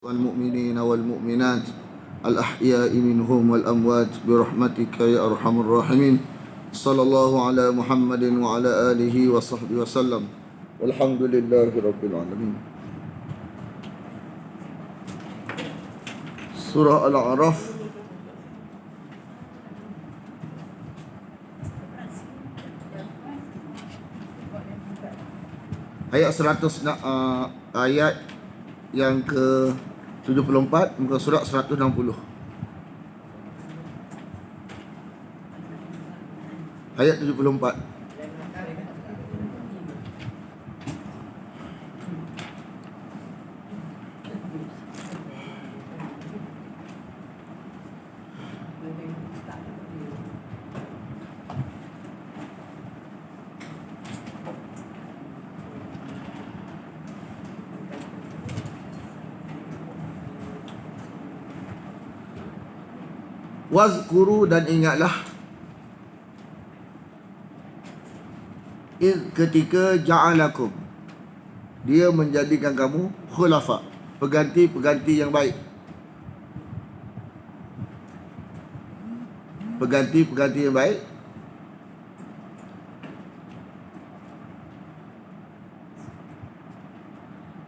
والمؤمنين والمؤمنات الأحياء منهم والأموات برحمتك يا أرحم الراحمين. صلى الله على محمد وعلى آله وصحبه وسلم والحمد لله رب العالمين. Surah Al-A'raf ayat 100 ayat yang ke 74 muka surat 160. Ayat 74. Wazkuru, dan ingatlah ketika ja'alakum, dia menjadikan kamu khulafa, pengganti-pengganti yang baik, pengganti-pengganti yang baik.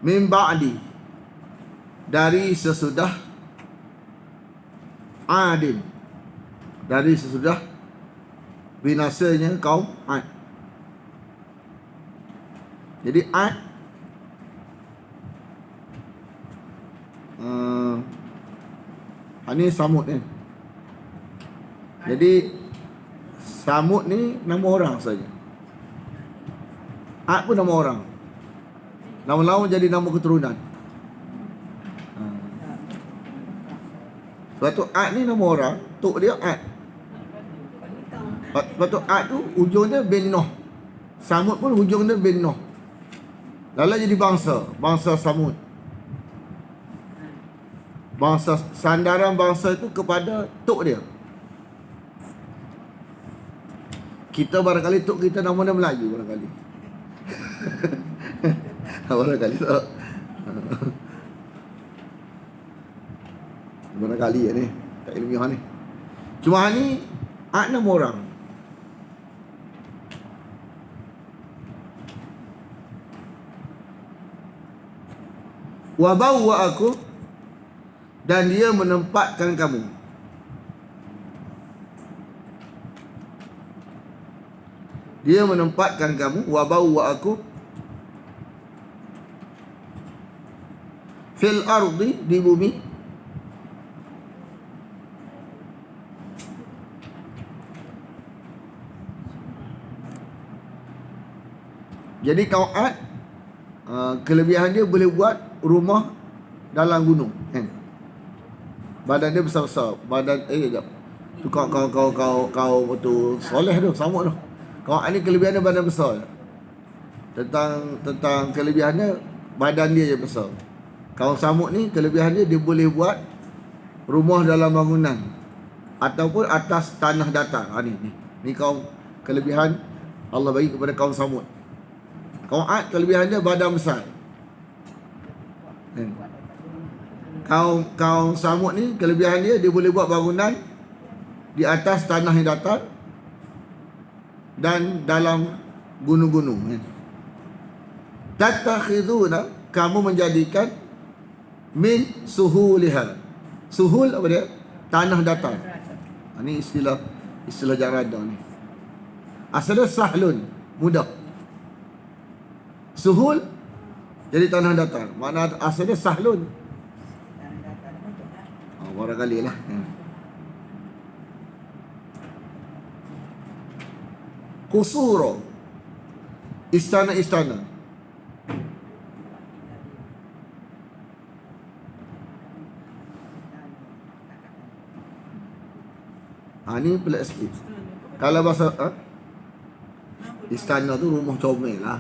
Min ba'di, dari sesudah Adin, dari sesudah binasanya kaum Ad. Jadi Ad ini Samud ni. Jadi Samud ni nama orang saja. Ad pun nama orang. Lama-lama jadi nama keturunan. Sebab tu Ad ni nama orang, tok dia Ad. Sebab tu Ad tu hujung dia bin Noh. Samud pun hujung dia bin Noh. Lalu jadi bangsa Samud. Sandaran bangsa itu kepada tok dia. Kita barangkali tok kita nama dia Melayu barangkali. Barangkali tak. Barangkali ni tak ilmiah ni. Cuma ni Ad nama orang. Wa bawwa'akum, dan dia menempatkan kamu. Dia menempatkan kamu, wa bawwa'akum fil ardi, di bumi. Jadi kaum Ad, kelebihan dia boleh buat rumah dalam gunung, kan? Badan dia besar-besar. Badan jap. Tu kau betul soleh tu, Samud tu. Kaum Ad ni kelebihan dia badan besar. Tentang kelebihannya, badan dia je besar. Kaum Samud ni kelebihan dia boleh buat rumah dalam bangunan ataupun atas tanah datar. Ni kaum kelebihan Allah bagi kepada kaum Samud. Kaum Ad kelebihannya badan besar. Kaum Samud ni kelebihan dia boleh buat bangunan di atas tanah yang datar dan dalam gunung-gunung. Tattakhiduna, kamu menjadikan min suhuliha. Suhul apa dia? Tanah datar. Ini istilah jarada ni. Asalnya sahlun, mudah. Suhul jadi tanah datar. Mana asalnya sahlun. Barangkali lah. Kusuro, istana-istana. Ni pelik sikit. Kalau bahasa istana tu rumah comel lah.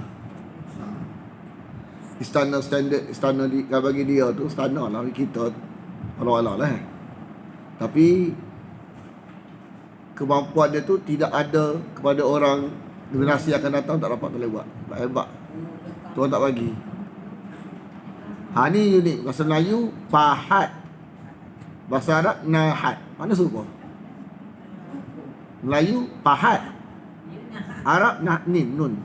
Istana standard, istana bagi dia tu istana lah kita Allah lah. Tapi kemampuan dia tu tidak ada kepada orang generasi akan datang, tak dapat boleh buat. Tak hebat. Tuhan tak bagi. Ha ni unik. Bahasa Melayu pahat. Bahasa Arab nahat. Mana serupa? Melayu pahat. Arab nun.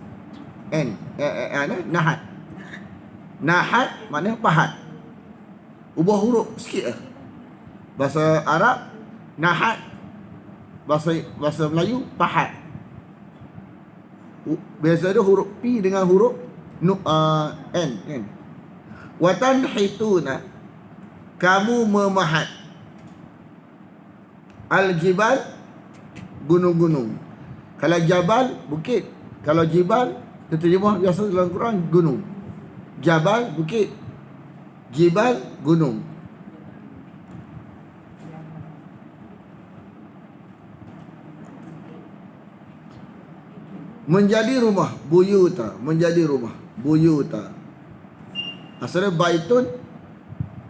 Nahat. Nahat maknanya pahat. Ubah huruf sikit lah. Bahasa Arab nahat. Bahasa Melayu pahat. Biasa ada huruf P dengan huruf N kan. Watan hituna, kamu memahat al-jibal, gunung-gunung. Kalau jabal bukit, kalau jibal terjemah biasa dalam Quran gunung. Jabal bukit, jibal gunung. Menjadi rumah, buyuta, menjadi rumah, buyuta. Asalnya baitun,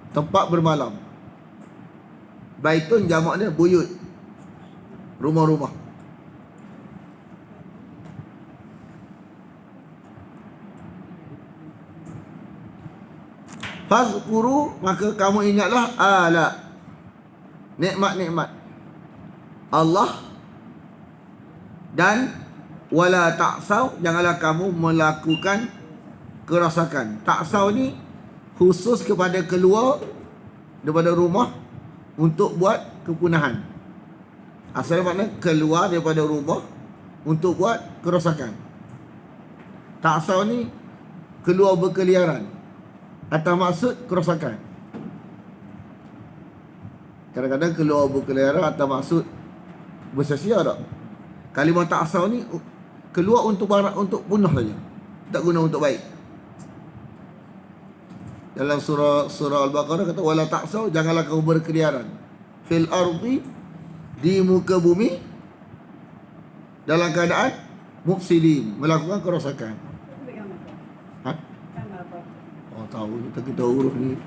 tempat bermalam. Baitun jamaknya buyut, rumah-rumah. Fazkuru, maka kamu ingatlah ala, nikmat-nikmat Allah, dan wala ta'saw, janganlah kamu melakukan kerosakan. Ta'saw ni khusus kepada keluar daripada rumah untuk buat kepunahan. Asalnya makna keluar daripada rumah untuk buat kerosakan. Ta'saw ni keluar berkeliaran, atau maksud kerosakan. Kadang-kadang keluar berkeliaran atau maksud bersia-sia tak? Kalimah ta'saw ni keluar untuk barang, untuk punah saja, tak guna untuk baik. Dalam surah Al-Baqarah kata wala ta'saw, janganlah kamu berkeliaran fil ardi, di muka bumi, dalam keadaan mufsidin, melakukan kerosakan. Ha? Oh tahu, kita huruf ni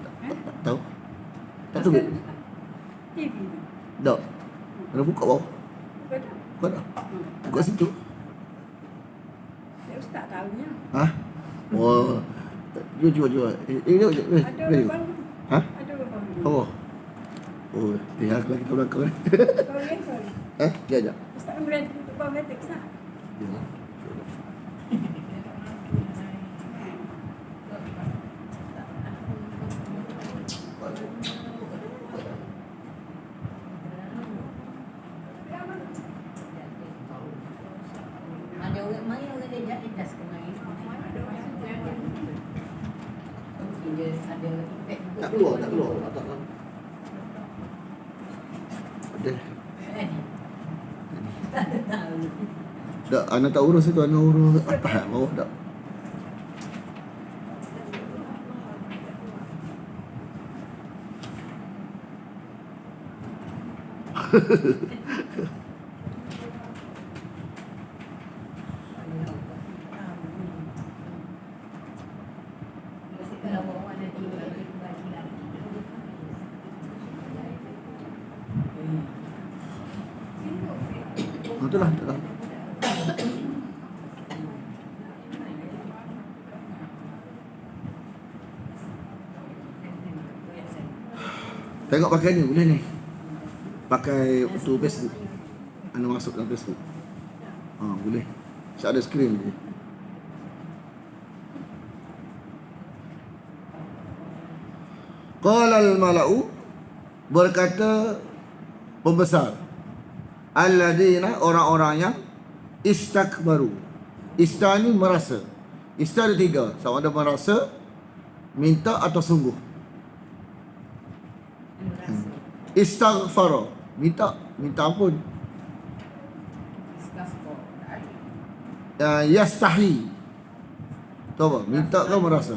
tak tahu. Tak tahu. TV. Tak. Kena buka bawah. Buka dah. Buka situ. Ustaz tahunya. Ha? Oh. Cuba. Jom. Ada orang. Ha? Ada orang. Oh. Oh, dia aku lagi tahu belakang ni. Sorry. Dia. Ustaz boleh tutup bawah letek sah. Ya. Ada orang main, orang dia jadi tas kemarin. Ada impact juga. Tak keluar. Tak kan. Ada. Tak tahu. Tak, anak tak urus itu, anak urus atas bawah tak. Kalau orang ada di bagi lagi. Itulah, tak tahu. Tengok pakai ni, boleh ni. Pakai tu Facebook. Anda masuk dalam Facebook. Boleh. Saya ada skrin je. Qala al-mala'u, berkata pembesar, alladzina, orang-orang yang istakbaru. Ista ni merasa. Ista ada 3, sama ada merasa, minta atau sungguh. Istaghfara, minta ampun. Yastahi, tahu apa? Minta ke merasa?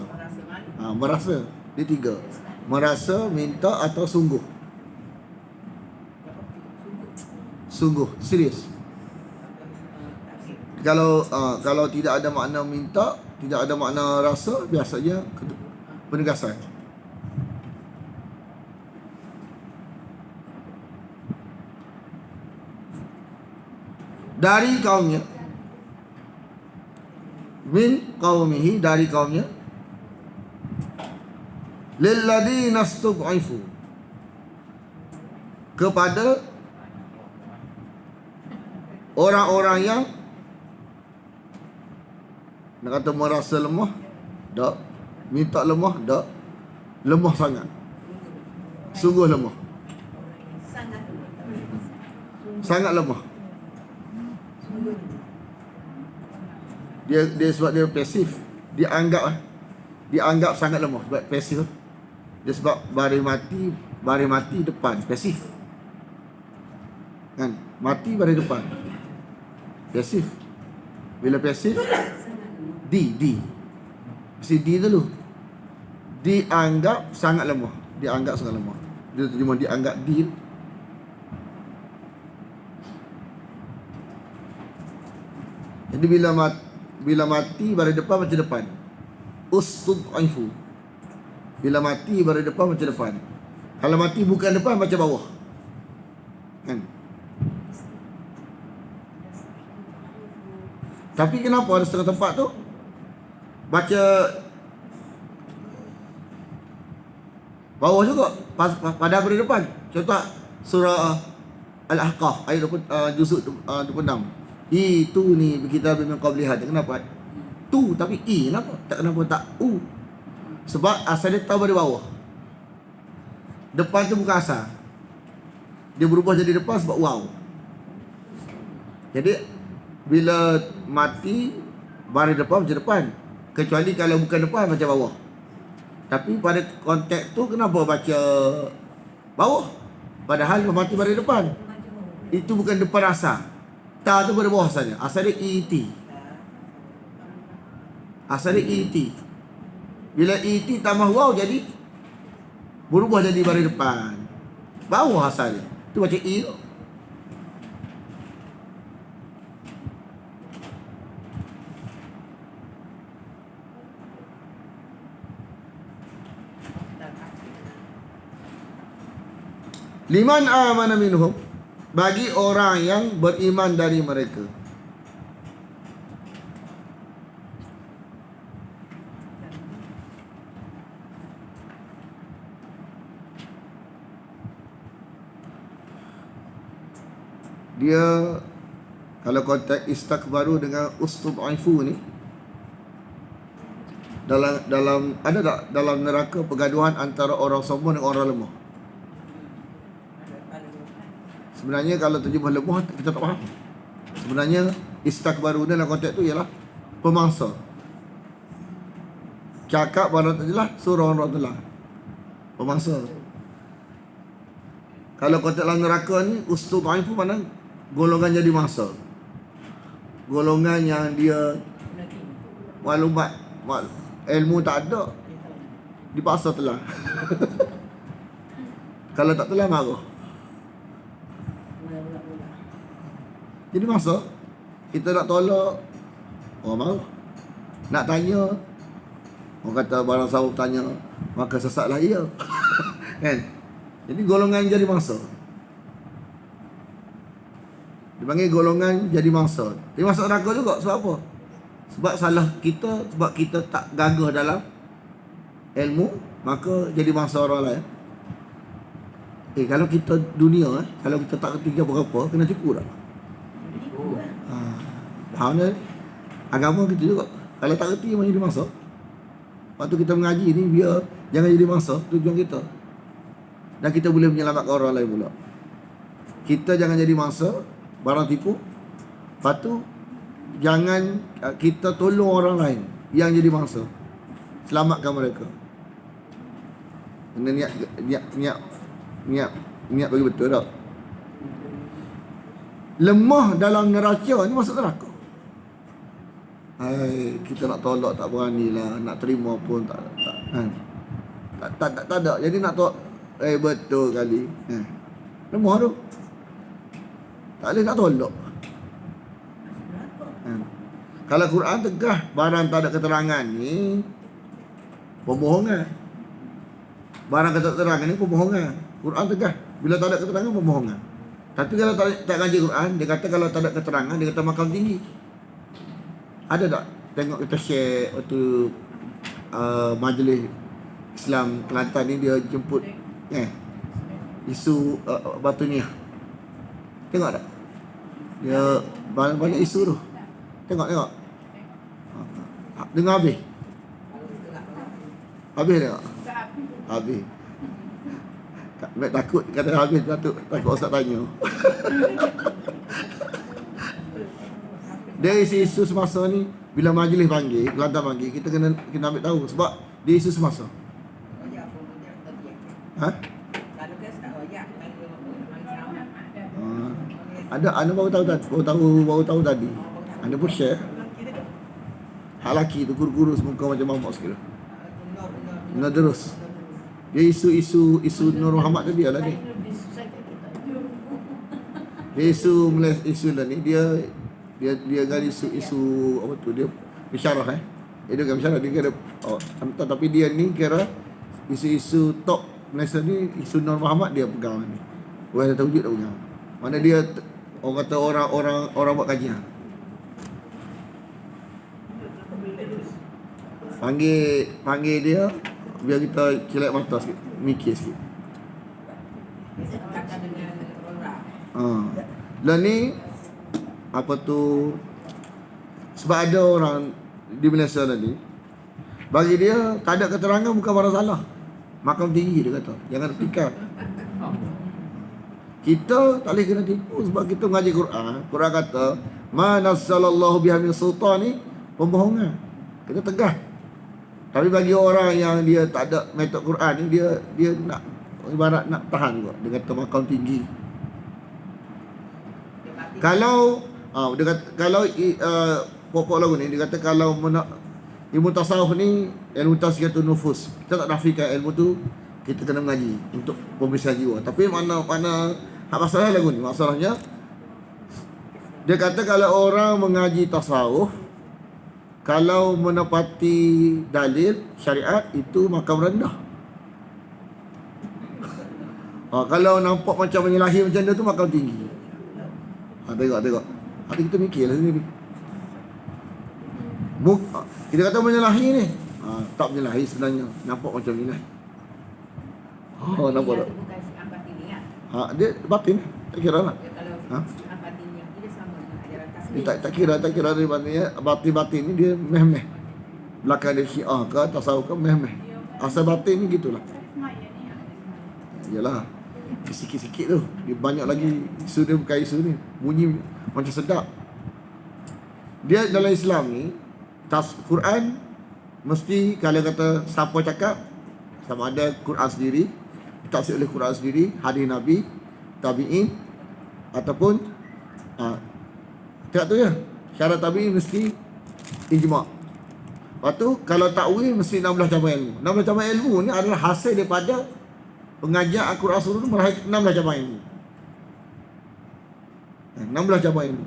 Merasa. Dia 3. Merasa, minta atau sungguh. Sungguh, serius. Kalau tidak ada makna minta, tidak ada makna rasa, biasanya penegasan. Dari kaumnya, min qaumihi, dari kaumnya, lilladzina istud'ifu, kepada orang-orang yang nak kata merasa lemah, tak. Minta lemah, tak. Lemah sangat. Sungguh lemah. Sangat Sangat lemah. Dia sebab dia pasif. Dianggap sangat lemah sebab pasif. Dia sebab baris mati depan, pasif. Kan? Mati baris depan. Pasif. Bila pasif, D. Mesti D dulu. Dianggap sangat lemah. Dianggap sangat lemah. Dia terjemah dianggap D. Jadi bila mati baris depan macam depan. Ustud'ifu. Bila mati baris depan macam depan. Kalau mati bukan depan macam bawah. Kan? Tapi kenapa ada setengah tempat tu baca bawah juga pada baris depan. Contoh surah Al-Ahqaf ayat 20, juzuk 26. Itu ni kita memang qabli hada. Kenapa? Tu tapi i kenapa? Kenapa tak u? Sebab asal dia tahu dari bawah. Depan tu bukan asal. Dia berubah jadi depan sebab waw. Jadi bila mati baris depan macam depan. Kecuali kalau bukan depan macam bawah. Tapi pada konteks tu kenapa baca bawah? Padahal mati baris depan. Itu bukan depan asal. Ta tu pada bawah asalnya. Asal dia ET. Asal dia ET. Bila ET tambah waw jadi berubah jadi baris depan. Bawah asalnya. Tu baca E tu. Liman amana minhum, bagi orang yang beriman dari mereka. Dia kalau konteks istakbaru dengan ustud'ifu ni dalam ada tak dalam neraka pergaduhan antara orang sombong dengan orang lemah? Sebenarnya kalau terjemah lemah kita tak faham. Sebenarnya istakbaru dalam konteks tu ialah pemangsa. Cakap barang tak jelas, suruh orang telah. Pemangsa. Kalau konteks dalam neraka ni ustud'ifu mana golongan jadi mangsa. Golongan yang dia maklumat ilmu tak ada, dipaksa telah. Kalau tak telah marah. Jadi masa kita nak tolak orang marah. Nak tanya, orang kata barang sahur tanya, maka sesatlah ia. Kan? Jadi golongan jadi mangsa. Dipanggil golongan jadi mangsa. Dia masuk neraka juga. Sebab apa? Sebab salah kita. Sebab kita tak gagah dalam ilmu, maka jadi mangsa orang lain. Kalau kita dunia, kalau kita tak kerti apa-apa, kena tipu tak? Faham tak? Agama kita juga. Kalau tak kerti memang jadi mangsa. Waktu kita mengaji ni, biar jangan jadi mangsa. Tujuan kita. Dan kita boleh menyelamatkan orang lain pula. Kita jangan jadi mangsa barang tipu. Lepas tu jangan kita tolong orang lain yang jadi mangsa. Selamatkan mereka. Kena niat bagi betul tak? Lemah dalam neraca ni masuk neraka. Kita nak tolak tak beranilah, nak terima pun tak ada. Jadi nak tolak betul kali. Lemah tu. Tak boleh nak tolak. Kalau Quran tegah barang tak ada keterangan ni pembohongan. Barang tak ada keterangan ni pembohongan. Quran tegah. Bila tak ada keterangan pembohongan. Tapi kalau tak ngaji Quran, dia kata kalau tak ada keterangan, dia kata makam tinggi. Ada tak? Tengok kita share waktu majlis Islam Kelantan ni dia jemput isu Batu Niah. Tengok tak? Dia banyak isu tu. Tengok. Dengar habis. Habis tengok. Habis. Mek takut kata habis takut Ustaz tanya. Dia isu semasa ni bila majlis panggil, Kelantan panggil, kita kena ambil tahu sebab dia isu semasa. Ha? Ada anda baru tahu tadi. Anda pun share. Hak laki tu guru-guru semuka macam mamak sikit. Nak terus. Dia isu Nur Muhammad tadi lah ni. Dia isu lah ni dia kan isu apa tu dia bisyarah dia kan bisyarah dia kira tapi dia ni kira isu top Malaysia ni isu Nur Muhammad dia pegang ni. Orang tak wujud tak pegang. Mana dia orang kata orang buat kajian. Panggil dia biar kita kilat mata sikit, mikir sikit. Lah ni apa tu sebab ada orang di Malaysia tadi bagi dia tak ada keterangan bukan barang salah. Makam tinggi dia kata, jangan tikar. Kita tak boleh kena tipu sebab kita ngaji Quran. Quran kata, "Ma nassalallahu biha min sultan" ni pembohongan. Kita tegas. Tapi bagi orang yang dia tak ada metod Quran ni dia nak ibarat nak tahan juga. Dia kata makam tinggi. Kalau dia kata kalau pokok lagu ni dia kata kalau ilmu tasawuf ni ilmu tazkiyatun nufus. Kita tak nafikan ilmu tu, kita kena mengaji untuk pembersihan jiwa. Tapi mana hak masalah lagu ni, masalahnya dia kata kalau orang mengaji tasawuf, kalau menepati dalil syariat itu makam rendah. Kalau nampak macam menyalahi macam dia tu makam tinggi. Tengok. Hati kita mikirlah sendiri. Kita kata menyalahi ni. Tak menyalahi sebenarnya. Nampak macam menyalahi. Nampak tak? Dia batin. Tak kira lah. Dia tak kira dari batin ni dia meh-meh. Belakang dia Syiah ke tasawuf ke meh-meh. Asal batin ni gitulah. Yalah. Sikit-sikit tu. Dia banyak lagi isu dia bukan isu ni. Bunyi macam sedap. Dia dalam Islam ni Quran mesti kalau kata siapa cakap sama ada Quran sendiri, ditafsir oleh Quran sendiri, hadis Nabi, tabi'in ataupun tengok tu je. Syarat tabi'in mesti ijma'. Lepas tu kalau takwil mesti 16 cabang ilmu. 16 cabang ilmu ni adalah hasil daripada pengajian Al-Quran Surah melahirkan 16 cabang ilmu. 16 cabang ilmu.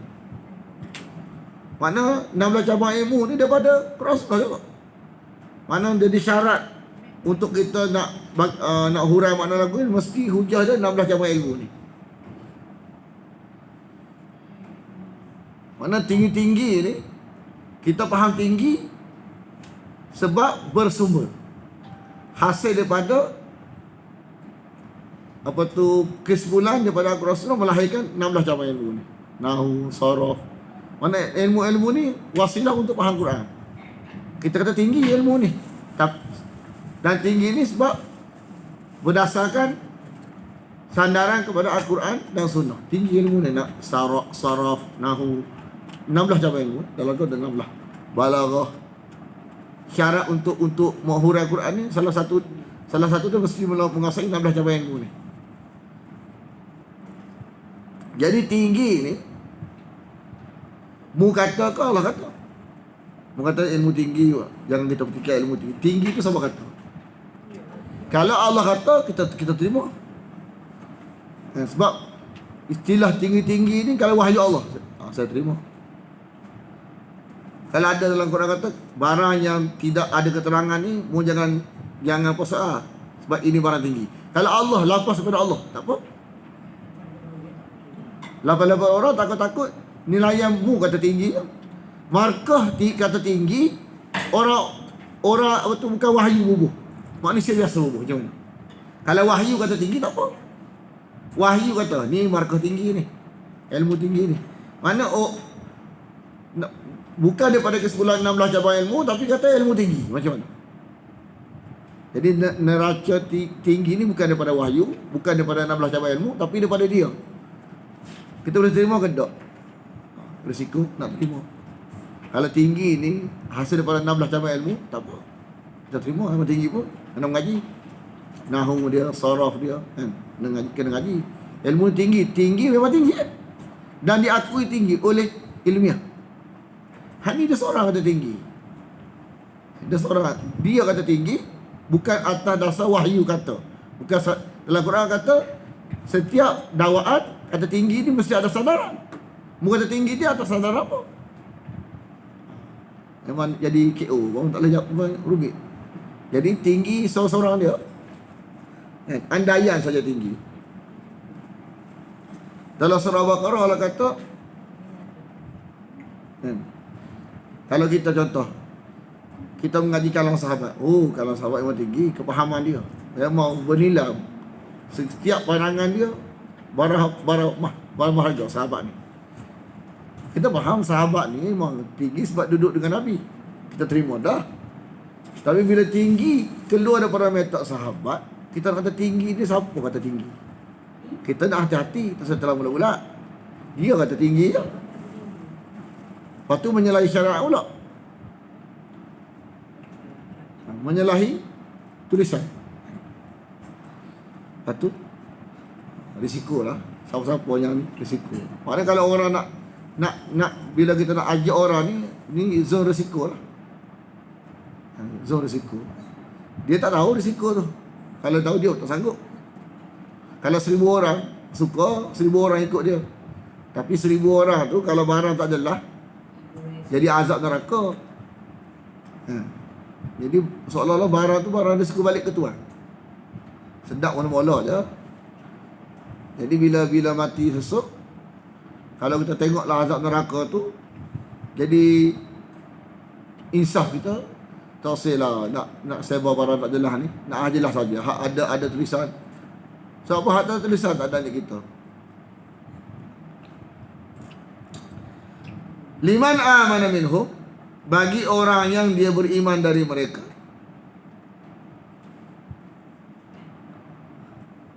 Mana 16 cabang ilmu ni daripada Quran Surah juga. Mana jadi syarat untuk kita nak hurai makna lagu ni mesti hujah dia 16 cabang ilmu ni. Mana tinggi-tinggi ni kita faham tinggi sebab bersumber hasil daripada apa tu kesimpulan daripada Al-Quran Surah melahirkan 16 cabang ilmu ni. Nahu, saraf. Mana ilmu-ilmu ni wasilah untuk faham Quran. Kita kata tinggi ilmu ni. Dan tinggi ni sebab berdasarkan sandaran kepada Al-Quran dan Sunnah. Tinggi ilmu ni nak saraf, nahu, 16 cabang ilmu. Dalam tu ada 16. Balaghah. Syarat untuk menghurai Quran ni salah satu tu mesti menguasai 16 cabang ilmu ni. Jadi tinggi ni mu kata ke Allah kata? Mu kata ilmu tinggi juga. Jangan kita petikai ilmu tinggi. Tinggi tu siapa kata? Kalau Allah kata kita terima. Sebab istilah tinggi-tinggi ni kalau wahyu Allah, saya terima. Kalau ada dalam Quran kata barang yang tidak ada keterangan ni mu jangan pasal sebab ini barang tinggi. Kalau Allah lafaz kepada Allah, tak apa. Lafaz-lafaz orang takut-takut nilai mu kata tinggi. Markah kata tinggi, orang apa tu bukan wahyu bubuh. Manusia biasa macam mana? Kalau wahyu kata tinggi tak apa. Wahyu kata ni markah tinggi ni, ilmu tinggi ni. Mana bukan daripada kesimpulan 16 cabang ilmu, tapi kata ilmu tinggi. Macam mana? Jadi neraca tinggi ni bukan daripada wahyu, bukan daripada 16 cabang ilmu, tapi daripada dia. Kita boleh terima ke tak? Risiko nak terima. Kalau tinggi ni hasil daripada 16 cabang ilmu, tak apa. Kita terima ilmu tinggi pun. Kena mengaji. Nahu dia, saraf dia, kan? Kena ngaji. Ilmu tinggi. Tinggi memang tinggi kan? Dan diakui tinggi oleh ilmiah. Ni dia seorang kata tinggi. Dia kata tinggi, bukan atas dasar wahyu kata. Bukan dalam Quran kata setiap dakwaan kata tinggi ni mesti ada sandaran. Bukan kata tinggi dia atas sandaran apa. Memang jadi KO, orang tak boleh jawab, rumit. Jadi tinggi seorang-seorang dia, andaian saja tinggi. Dalam surah Baqarah Allah kata, kalau kita contoh, kita mengaji kalangan sahabat. Kalangan sahabat memang tinggi, kepahaman dia memang bernilai. Setiap pandangan dia berharga sahabat ni. Kita faham sahabat ni memang tinggi sebab duduk dengan Nabi. Kita terima dah. Tapi bila tinggi keluar daripada metode sahabat, kita kata tinggi ni siapa kata tinggi? Kita nak hati-hati setelah mula-mula. Dia kata tinggi je. Lepas tu menyalahi syariat pula. Menyalahi tulisan. Lepas tu risiko lah. Siapa-siapa yang ni risiko. Maknanya kalau orang nak bila kita nak ajak orang ni zon risiko lah. Zon risiko. Dia tak tahu risiko tu. Kalau tahu dia tak sanggup. Kalau 1,000 orang suka, 1,000 orang ikut dia. Tapi 1,000 orang tu kalau barang tak jelas, jadi azab neraka. Jadi seolah-olah barang tu barang risiko balik ke tuan. Sedap mana-mana je. Jadi bila mati sesuk, kalau kita tengoklah azab neraka tu, jadi insaf kita, tak usahlah nak sebar barang tak jelas ni. Nak jelas saja. Hak ada tulisan. Sebab apa hak ada tulisan tak ada ni kita. Liman amana minhum, bagi orang yang dia beriman dari mereka.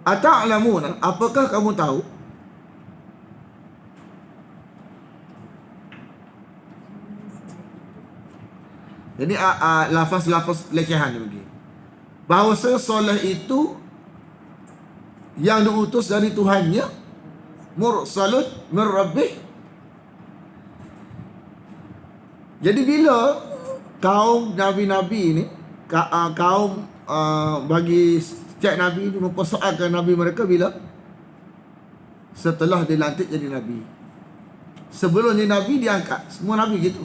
Ata'lamuna, apakah kamu tahu? Jadi lafaz-lafaz lecehan ni bagi. Bahawa Soleh itu yang diutus dari Tuhannya, mursalun min rabbih. Jadi bila kaum nabi-nabi ni, kaum bagi setiap nabi ni mempersoalkan nabi mereka bila setelah dilantik jadi nabi. Sebelum jadi nabi diangkat. Semua nabi gitu.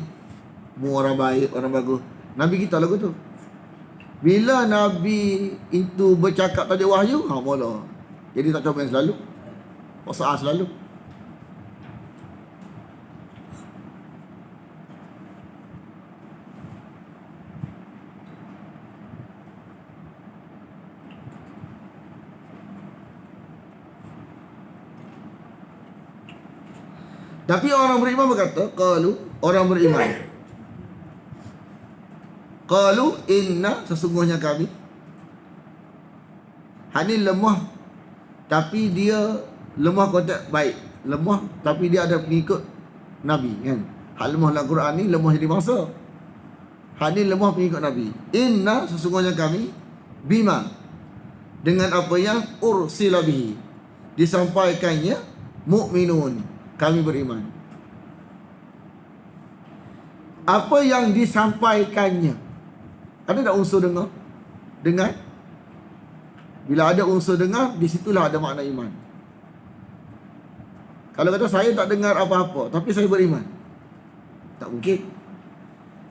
Semua orang baik, orang bagus. Nabi kita lagu tu. Bila nabi itu bercakap tak ada wahyu, mula. Jadi tak comel selalu. Persoal selalu. Tapi orang beriman berkata, orang beriman, qalu inna, sesungguhnya kami. Hani lemah, tapi dia lemah konteks baik. Lemah tapi dia ada pengikut Nabi kan. Hak lemah dalam Quran ni lemah jadi bangsa. Hani lemah pengikut Nabi. Inna, sesungguhnya kami, bima, dengan apa yang ursila bihi, disampaikannya, mukminun, kami beriman. Apa yang disampaikannya, ada tak unsur dengar? Dengar. Bila ada unsur dengar, di situlah ada makna iman. Kalau kata saya tak dengar apa-apa, tapi saya beriman, tak mungkin.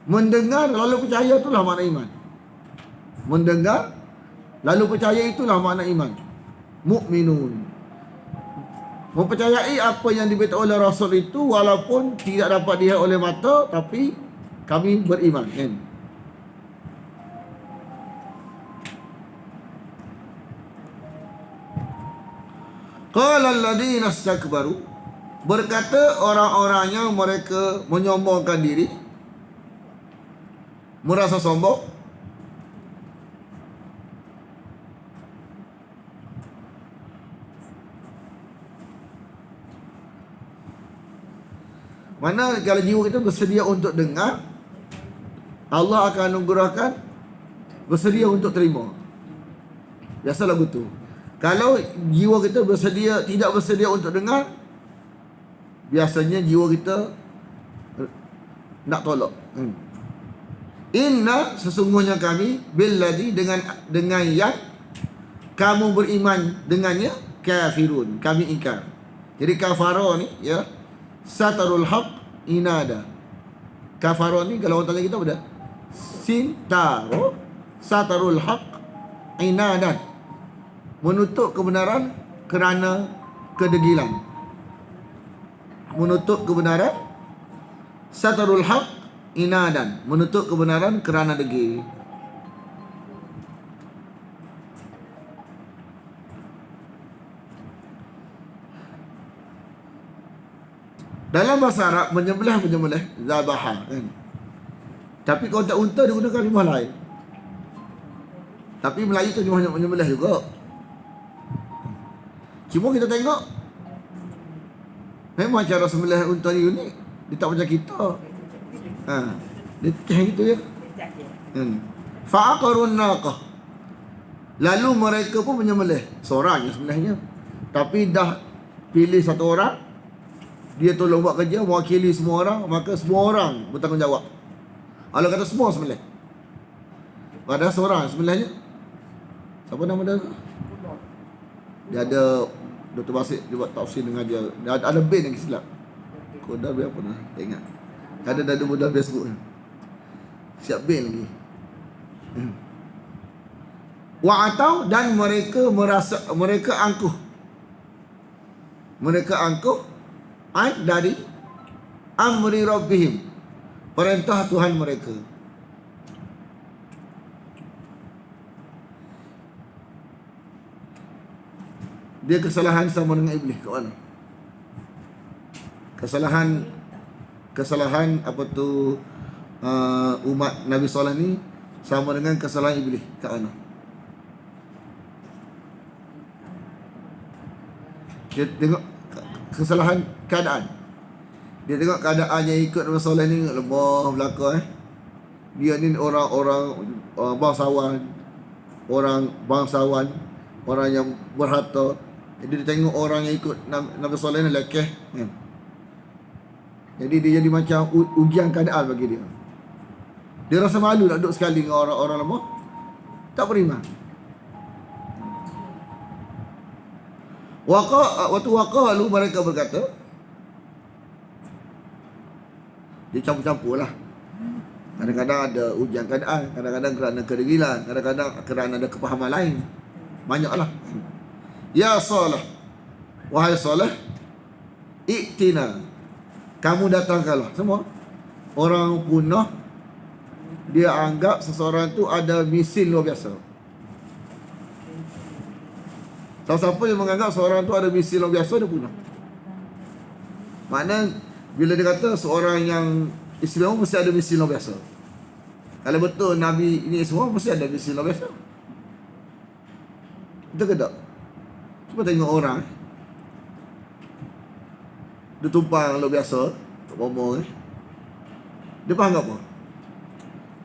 Mendengar lalu percaya, itulah makna iman. Mendengar lalu percaya, itulah makna iman. Mukminun, mempercayai apa yang diberitahu oleh Rasul itu, walaupun tidak dapat dilihat oleh mata, tapi kami beriman kan? Qala alladziina istakbaru, berkata orang-orang yang mereka menyombongkan diri, merasa sombong, mana kalau jiwa kita bersedia untuk dengar, Allah akan anugerahkan bersedia untuk terima. Biasalah begitu. Kalau jiwa kita tidak bersedia untuk dengar, biasanya jiwa kita nak tolak. Inna, sesungguhnya kami, billadhi, dengan yang kamu beriman dengannya, kafirun, kami ingkar. Jadi kafara ni ya, satarul haq inada. Kafara ni kalau orang tanya kita apa dah? Sintaro satarul haq inadan, menutup kebenaran kerana kedegilan. Menutup kebenaran, satarul haq inadan, menutup kebenaran kerana degil. Dalam bahasa Arab, menyembelih zabaha kan. Tapi kalau tak unta dia guna kalimah lain. Tapi Melayu tu cuma menyembelih juga. Cuma kita tengok, memang cara sembelih unta ni unik. Dia tak macam kita. Dia kayak gitu ya. Fa'aqarun naqah, lalu mereka pun menyembelih. Seorang je sembelihnya, tapi dah pilih satu orang, dia tolong buat kerja, mewakili semua orang, maka semua orang bertanggungjawab. Kalau kata semua sembelih, padahal seorang sembelihnya. Siapa nama dia? Dia ada Dr. Basit, dia buat tafsir dengan dia. Dia ada bin lagi silap. Kodar biar apa nak tak ingat. Ada modal Facebook ni. Siap bin lagi. Wa atau, dan mereka angkuh. Mereka angkuh dari amri rabbihim, perintah Tuhan mereka. Dia kesalahan sama dengan iblis kat mana? Kesalahan apa tu, umat Nabi Saleh ni sama dengan kesalahan iblis kat mana? Dia tengok kesalahan keadaan. Dia tengok keadaan yang ikut Nabi Saleh ni lemah belaka. Dia ni orang bangsawan, orang yang berharta. Jadi dia tengok orang yang ikut Nabi Saleh ni lekeh kan. Jadi dia jadi macam ujian keadaan bagi dia. Dia rasa malu nak duduk sekali dengan orang-orang lemah, tak beriman. Waktu waqalu, mereka berkata, dia campur-campur lah. Kadang-kadang ada ujian keadaan, kadang-kadang kerana kedegilan, kadang-kadang kerana ada kepahaman lain. Banyaklah. Ya Saleh, wahai Saleh, iktina, kamu datangkanlah. Semua orang punah, dia anggap seseorang tu ada misi luar biasa. Siapa yang menganggap seorang tu ada misi luar biasa, dia punah. Maknanya bila dia kata seorang yang istimewa mesti ada misi luar biasa. Kalau betul Nabi ini semua mesti ada misi luar biasa. Betul ke tak? Cuba tengok orang, dia tumpang luar biasa kat bomo ni. Dia faham apa?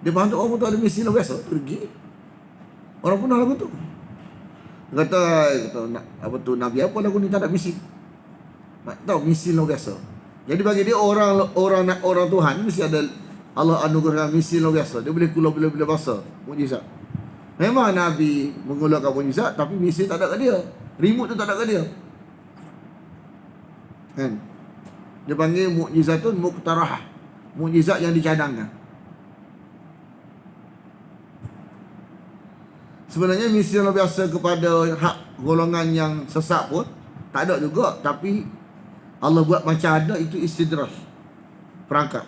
Dia faham tu orang tu ada misi luar biasa, pergi. Orang punah lagu tu. Dia kata apa tu, Nabi apa lagu ni tak ada misi. Tak tahu misi luar biasa. Jadi bagi dia orang Tuhan mesti ada, Allah anugerahkan misi luar biasa. Dia boleh keluar bila-bila bahasa, mukjizat. Memang Nabi mengeluarkan mukjizat, tapi misi tak ada kat dia. Remote tu tak ada kat dia. Kan? Dia panggil mukjizatun muqtarahah. Mukjizat yang dicadangkan. Sebenarnya misi yang luar biasa kepada hak golongan yang sesat pun tak ada juga, tapi Allah buat macam ada, itu istidraj, perangkap.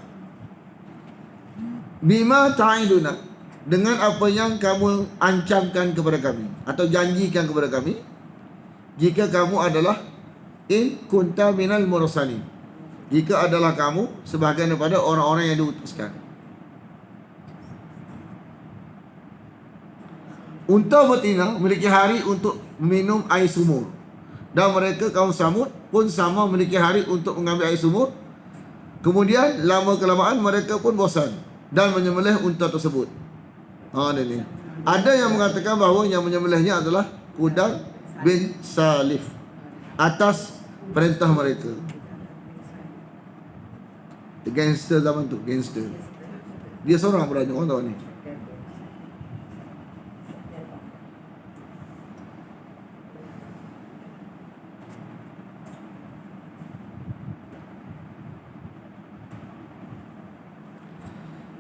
Bima ta'iduna, dengan apa yang kamu ancamkan kepada kami atau janjikan kepada kami, jika kamu adalah in kunta minal mursalin, jika adalah kamu sebahagian daripada orang-orang yang diutuskan. Unta betina memiliki hari untuk minum air sumur, dan mereka kaum Samud pun sama memiliki hari untuk mengambil air sumur. Kemudian lama kelamaan mereka pun bosan dan menyembelih unta tersebut. Ini. Ada yang mengatakan bahawa yang menyembelihnya adalah Qudar bin Salif atas perintah mereka. Gangster zaman tu, gangster. Dia seorang beraja, orang tahu ni.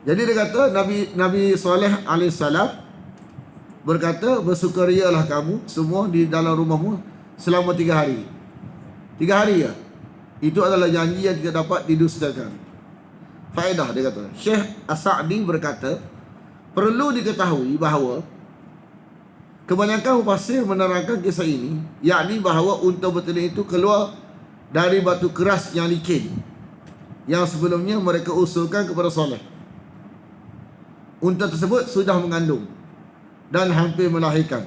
Jadi dia kata Nabi Saleh alaihissalam berkata, bersukarialah kamu semua di dalam rumahmu selama 3 hari. 3 hari ya. Itu adalah janji yang tidak dapat didustakan. Faedah dia kata. Syekh As-Sa'di berkata, perlu diketahui bahawa kebanyakan mufassir menerangkan kisah ini, yakni bahawa unta betina itu keluar dari batu keras yang licin yang sebelumnya mereka usulkan kepada Saleh. Unta tersebut sudah mengandung dan hampir melahirkan.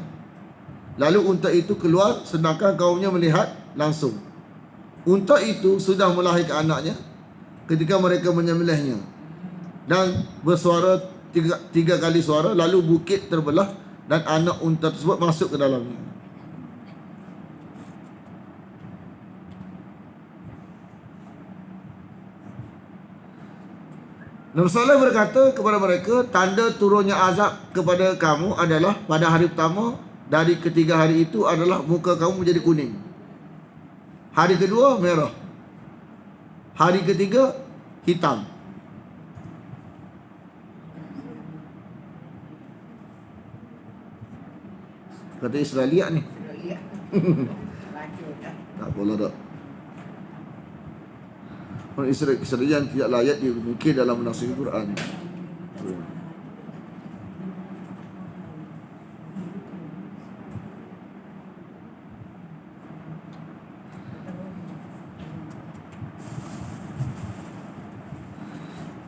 Lalu unta itu keluar sedangkan kaumnya melihat langsung. Unta itu sudah melahirkan anaknya ketika mereka menyembelihnya dan bersuara 3 kali suara, lalu bukit terbelah dan anak unta tersebut masuk ke dalamnya. Nabi Saleh berkata kepada mereka, tanda turunnya azab kepada kamu adalah pada hari pertama dari ketiga hari itu adalah muka kamu menjadi kuning. Hari kedua merah. Hari ketiga hitam. Kata Israeliat ni. Tak boleh tak. Orang Israel tidak layak dimungkir dalam menafsir Quran.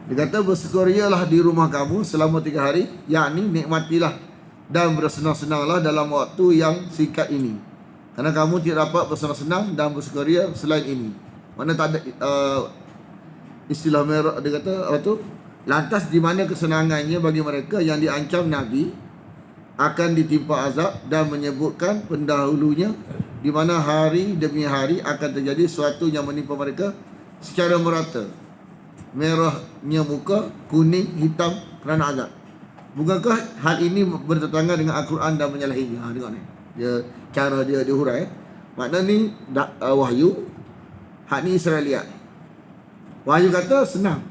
Dia kata, bersukarialah di rumah kamu selama 3 hari, yakni nikmatilah dan bersenang-senanglah dalam waktu yang singkat ini, kerana kamu tidak dapat bersenang-senang dan bersukaria selain ini. Mana tak ada istilah merah. Dia kata apa tu? Lantas di mana kesenangannya bagi mereka yang diancam Nabi akan ditimpa azab, dan menyebutkan pendahulunya di mana hari demi hari akan terjadi sesuatu yang menimpa mereka secara merata. Merahnya muka, kuning, hitam kerana azab. Bukankah hal ini bertentangan dengan Al-Quran dan menyalahinya? Tengok ni. Dia cara dia hurai. Makna ni wahyu. Hak ni Israeliat. Wahyu kata senang.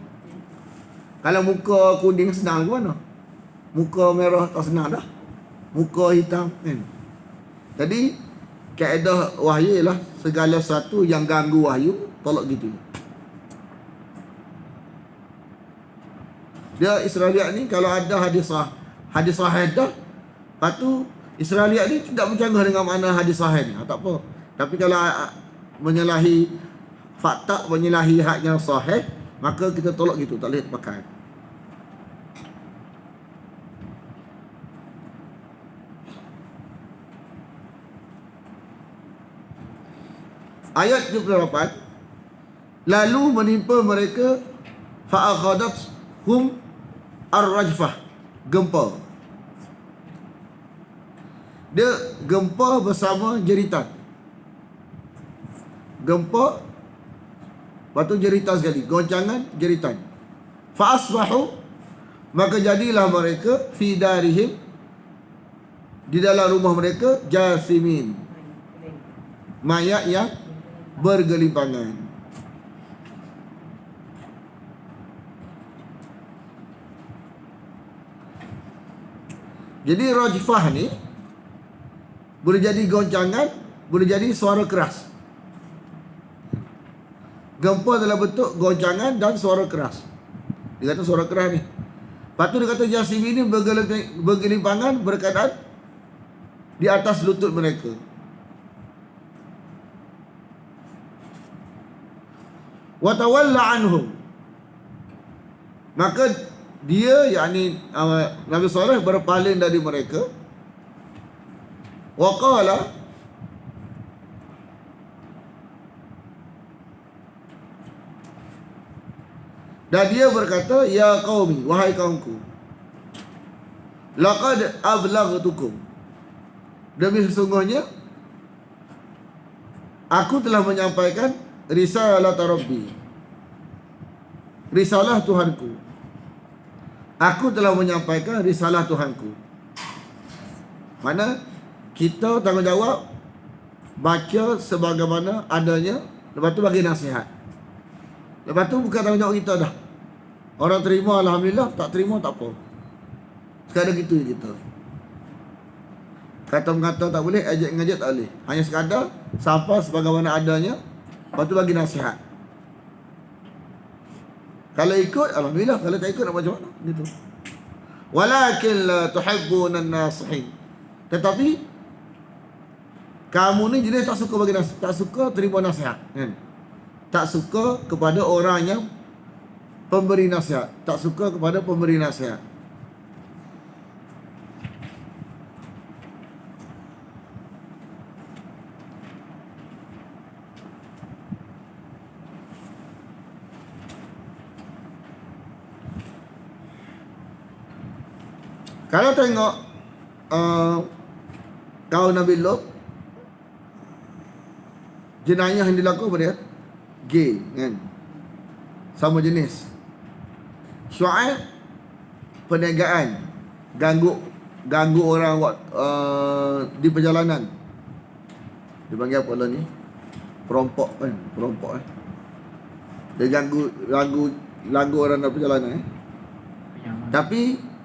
Kalau muka kuning senang ke mana? Muka merah tak senang dah. Muka hitam kan. Jadi kaedah wahyu ialah segala sesuatu yang ganggu wahyu tolak gitu. Dia Israeliat ni kalau ada hadis sahih dah, lepas tu Israeliat ni tidak bercanggah dengan makna hadis sahih ni. Tak apa. Tapi kalau menyalahi fakta, menyalahi hak yang sahih, maka kita tolak gitu, tak boleh pakai. Ayat 78, lalu menimpa mereka fa'akhadathum ar-rajfah, gempa. Dia gempa bersama jeritan. Gempa, lepas tu jeritan sekali, goncangan jeritan. Fa'asbahu, maka jadilah mereka fi darihim, di dalam rumah mereka, jasimin, mayat yang bergelimpangan. Jadi rajfah ni boleh jadi goncangan, boleh jadi suara keras. Gempa dalam bentuk goncangan dan suara keras. Dia kata suara keras ni. Lepas tu dia kata jasimin ni bergelimpangan berkeadaan di atas lutut mereka. wa tawalla anhum. Maka dia, yakni Nabi Saleh berpaling dari mereka. Wa qala, dan dia berkata, ya qaumi, wahai kaumku, laqad ablaghtukum, demi sesungguhnya aku telah menyampaikan risalah Rabbi, risalah Tuhanku. Aku telah menyampaikan risalah Tuhanku. Mana kita tanggungjawab baca sebagaimana adanya, lepas tu bagi nasihat. Lepas tu bukan tanggungjawab kita dah. Orang terima alhamdulillah, tak terima tak apa. Sekadar gitu kita. Kata-kata tak boleh, ejek-ngejek tak boleh. Hanya sekadar sampai sebagaimana adanya, lepas tu bagi nasihat. Kalau ikut, alhamdulillah. Kalau tak ikut, nak macam mana? Gitu. Walakin la tuhibbuna an-nasihin. Tetapi kamu ni jenis tak suka bagi nasihat, tak suka terima nasihat, kan? Tak suka kepada orang yang pemberi nasihat, tak suka kepada pemberi nasihat. Kalau tengok kaum Nabi Lot, jenayah yang dilakukan pada gay, kan? Sama jenis. Syuaib, perniagaan, ganggu orang di perjalanan. Dia panggil apa lah ni? Perompok, kan? Perompok, kan? Dia ganggu orang dalam perjalanan, Tapi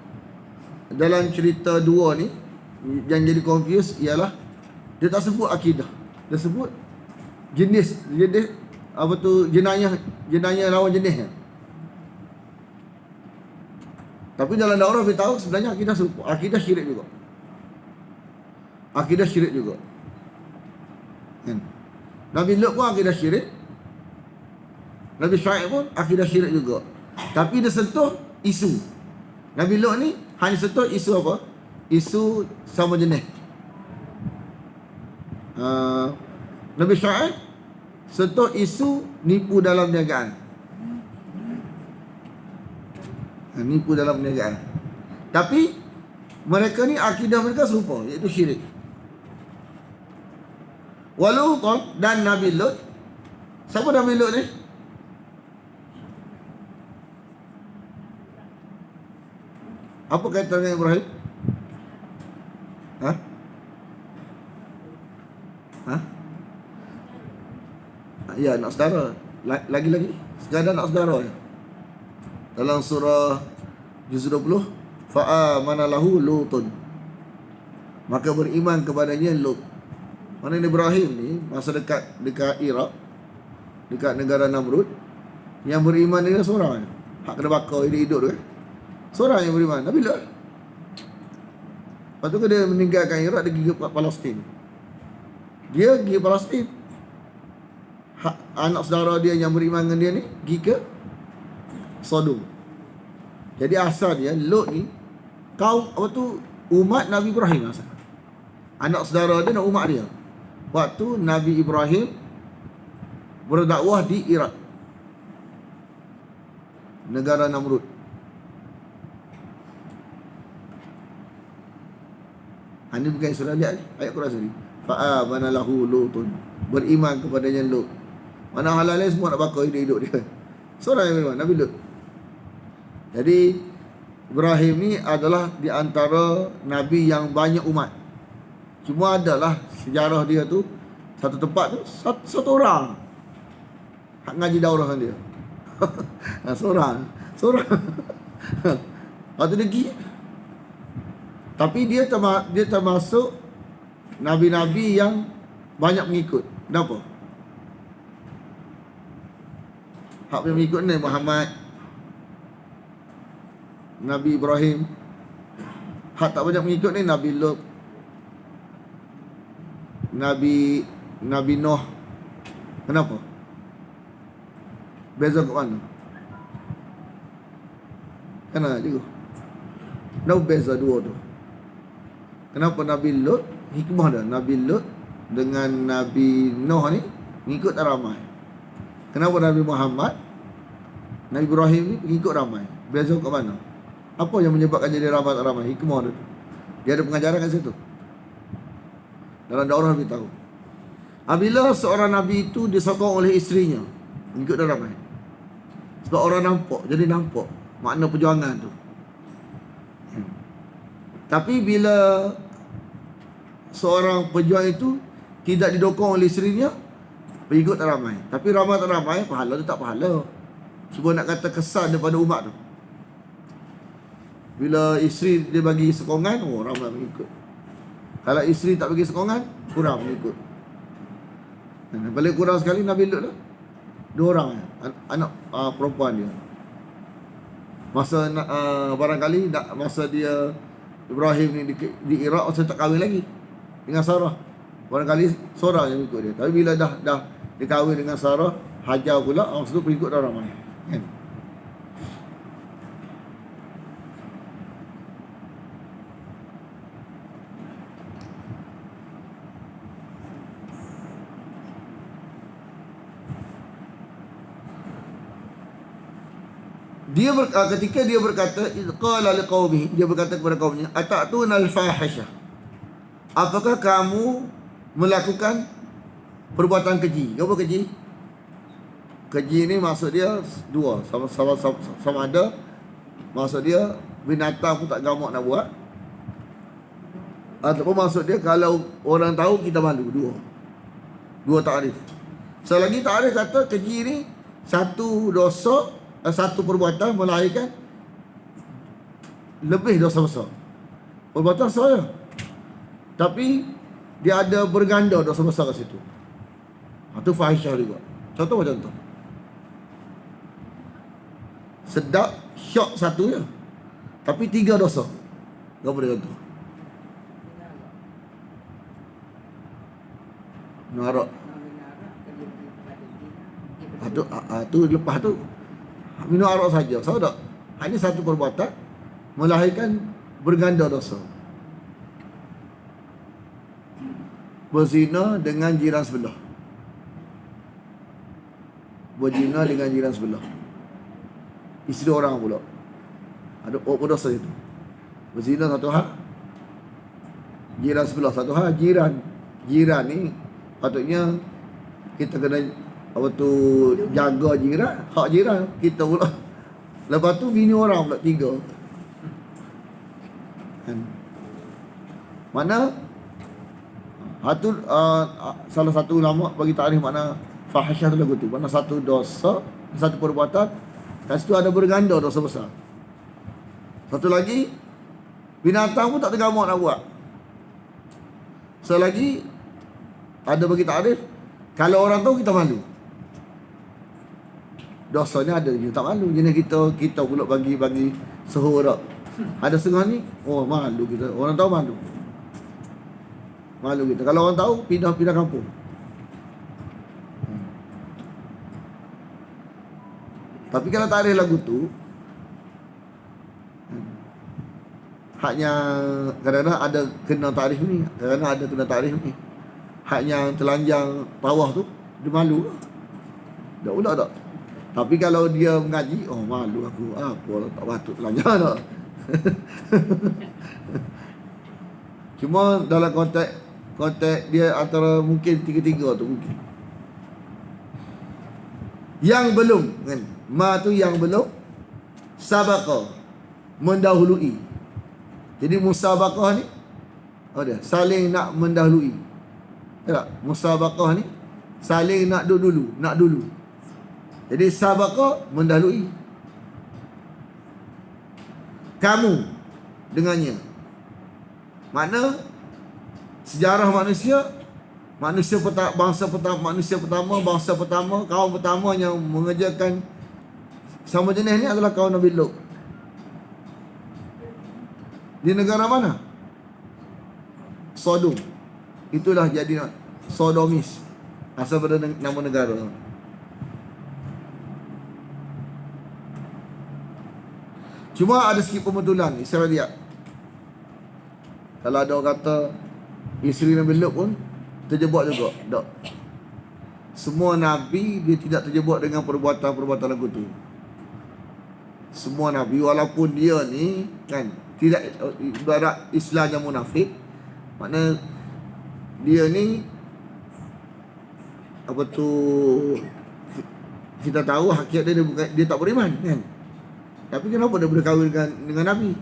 dalam cerita dua ni, yang jadi confuse ialah dia tak sebut akidah, dia sebut jenis apa tu, jenayah lawan jenisnya. Tapi dalam dakwah kita tahu sebenarnya akidah syirik juga. Akidah syirik juga. Kan? Nabi Lut pun akidah syirik. Nabi Syuaib pun akidah syirik juga. Tapi dia sentuh isu. Nabi Lut ni hanya sentuh isu apa? Isu sama jenis. Nabi Syuaib sentuh isu nipu dalam perniagaan. Nipu dalam perniagaan. Tapi mereka ni akidah mereka serupa, iaitu syirik. Walut dan Nabi Lut. Siapa Nabi Lut ni? Apa kaitan dengan Ibrahim? Ya, anak saudara. Lagi-lagi sekadar anak saudara je. Dalam surah juz 20, fa'amana lahu Lutun, maka beriman kepadanya Lut. Mana Ibrahim ni masa dekat Iraq, dekat negara Namrud, yang beriman dia seorang. Hak kena bakar hidup tu, kan? Seorang yang beriman, Nabi Lut. Lepas tu dia meninggalkan Iraq, dia pergi ke Palestin. Dia pergi ke Palestin. Anak saudara dia yang beriman dengan dia ni pergi ke Sodom. Jadi asal dia Lot ni kaum apa tu, umat Nabi Ibrahim asal. Anak saudara dia dan umat dia. Waktu Nabi Ibrahim berdakwah di Iraq, negara Namrud. Ini bukan surah lihat ni, ayat Quran sendiri. Fa'amana lahu Lutun, beriman kepadanya Lut. Mana halal semua nak bakar hidup dia. Seorang yang beriman, Nabi Lut. Jadi Ibrahim ni adalah di antara Nabi yang banyak umat. Cuma adalah sejarah dia tu, satu tempat tu satu orang hak ngaji daurah dengan dia. Seorang Lepas tu dia pergi. Tapi dia termasuk Nabi-Nabi yang banyak mengikut. Kenapa? Hak yang mengikut ni Muhammad, Nabi Ibrahim. Hak tak banyak mengikut ni Nabi Lut, Nabi Nuh. Kenapa? Beza kat mana? Kenapa juga? Kenapa beza dua tu? Kenapa Nabi Lut, hikmah dia, Nabi Lut dengan Nabi Nuh ni ngikut ramai. Kenapa Nabi Muhammad, Nabi Ibrahim ni ngikut ramai? Beza kat mana? Apa yang menyebabkan jadi ramai tak ramai? Hikmah dia tu. Dia ada pengajaran kat situ. Dalam daurah kita tahu. Apabila seorang Nabi itu disokong oleh isterinya, ngikut dia ramai. Sebab orang nampak, jadi nampak makna perjuangan tu. Tapi bila seorang pejuang itu tidak didokong oleh isterinya, pengikut tak ramai. Tapi ramai tak ramai, pahala tu tak pahala. Cuma nak kata kesan daripada umat tu. Bila isteri dia bagi sokongan, oh ramai mengikut. Kalau isteri tak bagi sokongan, kurang mengikut. Paling kurang sekali Nabi Lut tu 2 orang anak perempuan dia. Masa barangkali masa dia Ibrahim ni di Iraq, masa tak kahwin lagi dengan Sarah, barangkali seorang yang ikut dia. Tapi bila dah dikahwin dengan Sarah, Hajar pula, masa tu pengikut dah ramai kan. Ketika dia berkata, qala liqaumihi, dia berkata kepada kaumnya, atatuna al-fahisha, apakah kamu melakukan perbuatan keji? Apa keji? Keji ni maksud dia dua, sama ada maksud dia binatang pun tak gamak nak buat, ataupun maksud dia kalau orang tahu kita malu. Dua takrif. Selagi takrif kata keji ni satu dosa, satu perbuatan melahirkan lebih dosa besar. Perbuatan saya, tapi dia ada berganda dosa besar kat situ. Itu fahisyah juga. Contoh macam tu. Sedap, syok satu je, tapi 3 dosa. Apa dia kata? Narak. Tu lepas tu minum arak saja. Tahu tak? Hanya satu perbuatan melahirkan berganda dosa. Berzina dengan jiran sebelah. Berzina dengan jiran sebelah. Isteri orang pula. Ada apa dosa itu? Berzina satu hal, jiran sebelah satu hal. Jiran ni patutnya kita kena jaga jiran, hak jiran kita pula. Lepas tu bini orang pula 3 kan. Mana salah satu ulama bagi takrif makna fahisyah tu lagu tu, makna satu dosa, satu perbuatan, kat situ ada berganda dosa besar. Satu lagi, binatang pun tak tergamak nak buat. Selagi ada bagi takrif, kalau orang tahu kita malu. Dosanya ada je tak malu. Jenis kita pula bagi sehur tak. Ada setengah ni, oh malu kita. Orang tahu malu. Malu kita. Kalau orang tahu, pindah kampung. Tapi kalau tarikh lagu tu, haknya kadang-kadang ada kena tarikh ni, kadang-kadang ada kena tarikh ni. Hak yang telanjang bawah tu, dia malu. Tak pula tak. Tapi kalau dia mengaji, oh malu aku. Apa tak patut telanjang tak. Cuma dalam konteks dia antara mungkin 3 tu mungkin. Yang belum kan. Ma tu yang belum, sabaqa, mendahului. Jadi musabaqah ni dia saling nak mendahului. Tak? Musabaqah ni saling nak dulu. Jadi sabaqah mendahului. Kamu dengannya. Makna sejarah manusia bangsa pertama, kaum pertama yang mengerjakan sama jenis ni adalah kaum Nabi Lut. Di negara mana? Sodom. Itulah jadi Sodomis. Asal pada nama negara. Cuma ada sikit pembetulan Israeliat. Kalau ada orang kata isteri Nabi Lut pun terjebak juga. Tak. Semua Nabi dia tidak terjebak dengan perbuatan-perbuatan lagu tu. Semua Nabi walaupun dia ni kan tidak ibarat Islamnya munafik, makna dia ni apa tu, kita tahu hakikat dia bukan, dia tak beriman kan. Tapi kenapa dia berkahwin dengan Nabi?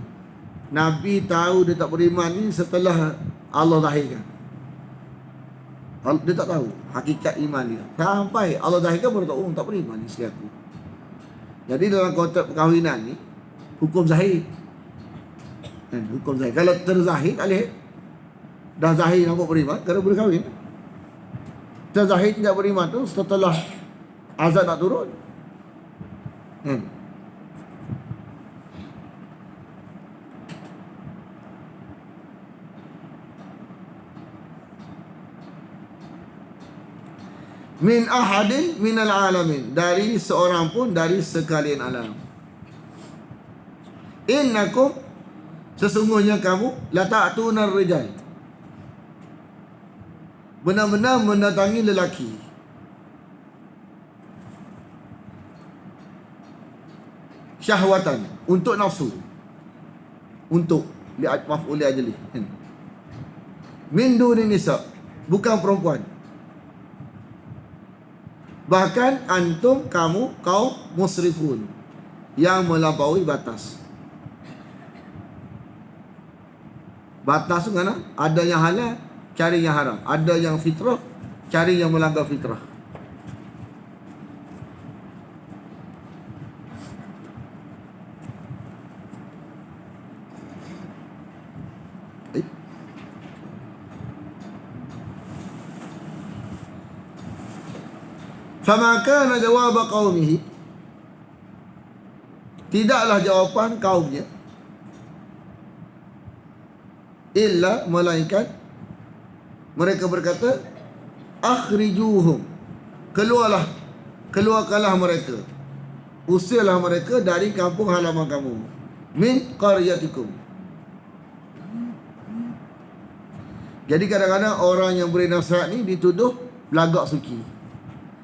Nabi tahu dia tak beriman ni setelah Allah lahirkan. Dia tak tahu hakikat iman dia. Sampai Allah lahirkan baru tahu, oh tak beriman isteri aku. Jadi dalam konteks perkahwinan ni hukum zahir. Kan, hukum zahir. Kalau terzahir alih dah zahir nampak beriman, kalau boleh kahwin. Terzahir tidak beriman tu setelah azab nak turun. Min ahadin minal alamin, dari seorang pun dari sekalian alam. Innakum, sesungguhnya kamu, la ta'tunar rijal, benar-benar mendatangi lelaki. Syahwatan, untuk nafsu, untuk maf'ul li ajli. Min duni nisa, bukan perempuan. Bahkan antum, kamu, kaum musrifun, yang melampaui batas. Batas tu mana? Ada yang halal, cari yang haram. Ada yang fitrah, cari yang melanggar fitrah. Fama kana jawab qaumihi, tidaklah jawapan kaumnya, illa, melainkan mereka berkata, akhrijuhum, keluarkanlah mereka, usirlah mereka dari kampung halaman kamu, min qaryatikum. Jadi kadang-kadang orang yang beri nasihat ni dituduh belagak suci.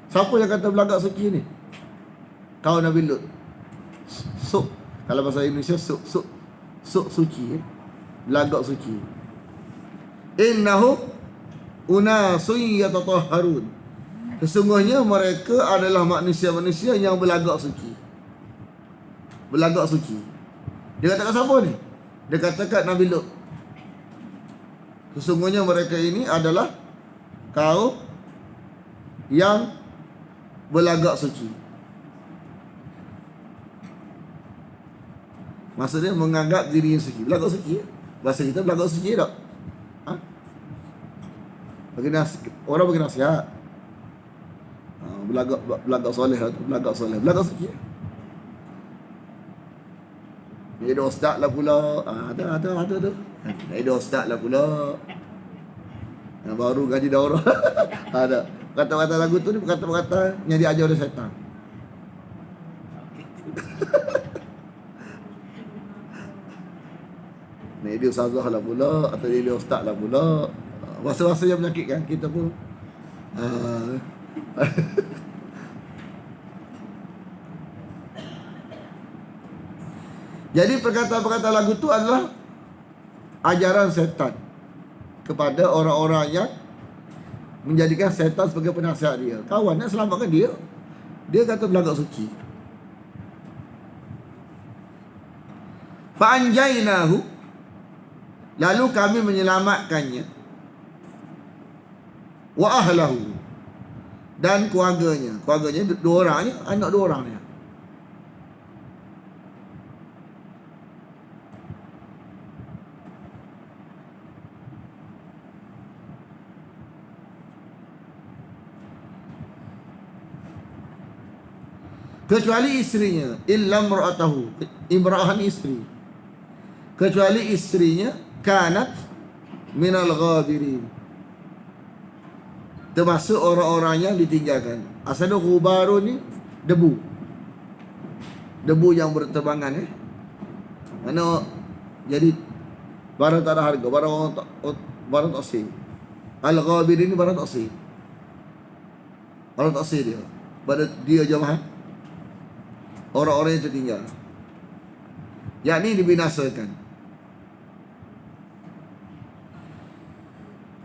Siapa yang kata belagak suci ni? Kau Nabi Lut. Kalau bahasa Indonesia suci, belagak suci. Innahum unasun yatatahharun, sesungguhnya mereka adalah manusia-manusia yang belagak suci. Belagak suci. Dia katakan siapa ni? Dia katakan Nabi Lut. Sesungguhnya mereka ini adalah kaum yang belagak suci. Maksudnya menganggap dirinya suci. Belagak suci. Bahasa kita belagak suci tak? Orang bagi nasihat. Belagak soleh tu. Belagak soleh. Belagak suci. Dia ada ustaz lah pula. Ada tu. Dia ada ustaz lah pula. Yang baru gaji daurah. Ada. Kata-kata lagu tu ni kata-kata yang diajar oleh syaitan. Ni dia ustazah lah pula, atau dia ustaz lah pula. Masa-masa yang menyakitkan kita pun. Jadi perkataan-perkataan lagu tu adalah ajaran syaitan kepada orang-orang yang menjadikan syaitan sebagai penasihat dia. Kawan nak selamatkan dia. Dia kata belagak suci. Fa'anjainahu, lalu kami menyelamatkannya, wa ahlahu, dan keluarganya. Keluarganya dua orang ni, anak dua orang ni. Kecuali isterinya, illa imra'atahu, imra'ah isteri, kecuali isterinya, kanat minal ghabirin, termasuk orang-orang yang ditinggalkan. Asalnya ghubarun ni debu yang berterbangan. Mana jadi barang tak ada harga, barang orang tak, barang tak sih. Al-ghabir ini barang tak sih. Barang tak sih dia. Pada dia je mahal. Orang-orang yang tertinggal. Yakni dibinasakan.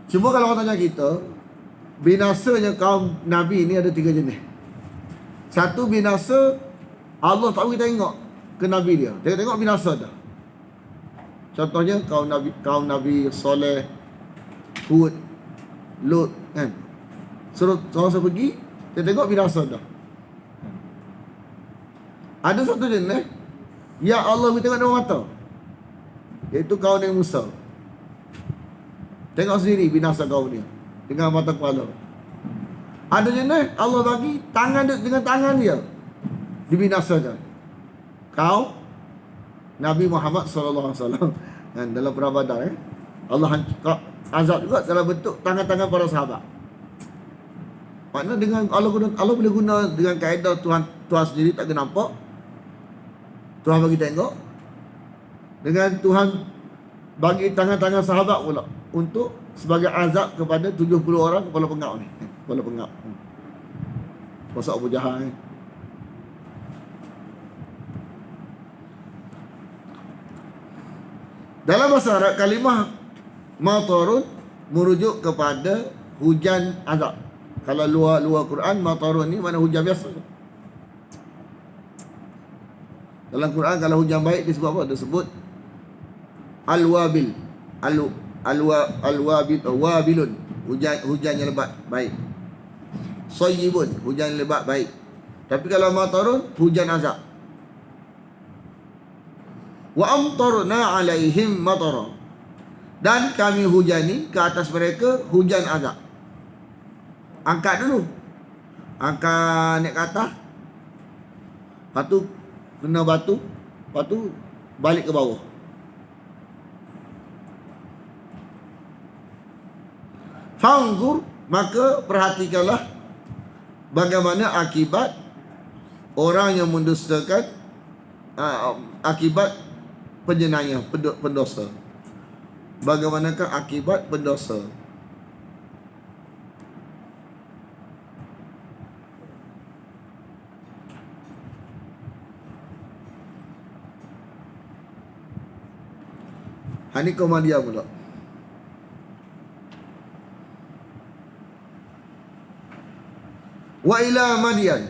Cuma kalau orang tanya kita, binasanya kaum Nabi ni ada 3 jenis. Satu binasa, Allah tak bagi tengok ke Nabi dia. Tengok binasa dah. Contohnya kaum Nabi Soleh, Hud, Lut kan. Suruh pergi, dia tengok binasa dah. Ada satu jenis ya Allah bagi tengok dengan mata, iaitu kaum Nabi Musa. Tengok sendiri binasa kaum dia dengan mata kepala. Ada jenis Allah bagi tangan dia, dengan tangan dia dibinasakan. Kaum Nabi Muhammad SAW kan, dalam perang Badar Allah azab juga dalam bentuk tangan-tangan para sahabat. Maknanya dengan Allah boleh guna dengan kaedah Tuhan sendiri tak kena nampak. Tuhan bagi tengok. Dengan Tuhan bagi tangan-tangan sahabat pula untuk sebagai azab kepada 70 orang kepala pengak ni. Kepala pengak. Pasal Abu Jahal ni. Dalam bahasa Arab, kalimah matarun merujuk kepada hujan azab. Kalau luar Quran, matarun ni mana hujan biasa. Dalam Quran kalau hujan baik disebut apa? Disebut al-wabil. Wabilun, hujan yang lebat baik. Sayyibun, hujan yang lebat baik. Tapi kalau matarun, hujan azab. Wa amtarna alaihim matara, dan kami hujani ke atas mereka hujan azab. Angkat dulu, angkat naik ke atas, lepas tu kena batu, lepas tu balik ke bawah. Fanzur, maka perhatikanlah bagaimana akibat orang yang mendustakan, akibat penjenayah, pendosa. Bagaimanakah akibat pendosa? Hani Komadia pula. Wa ila Madian,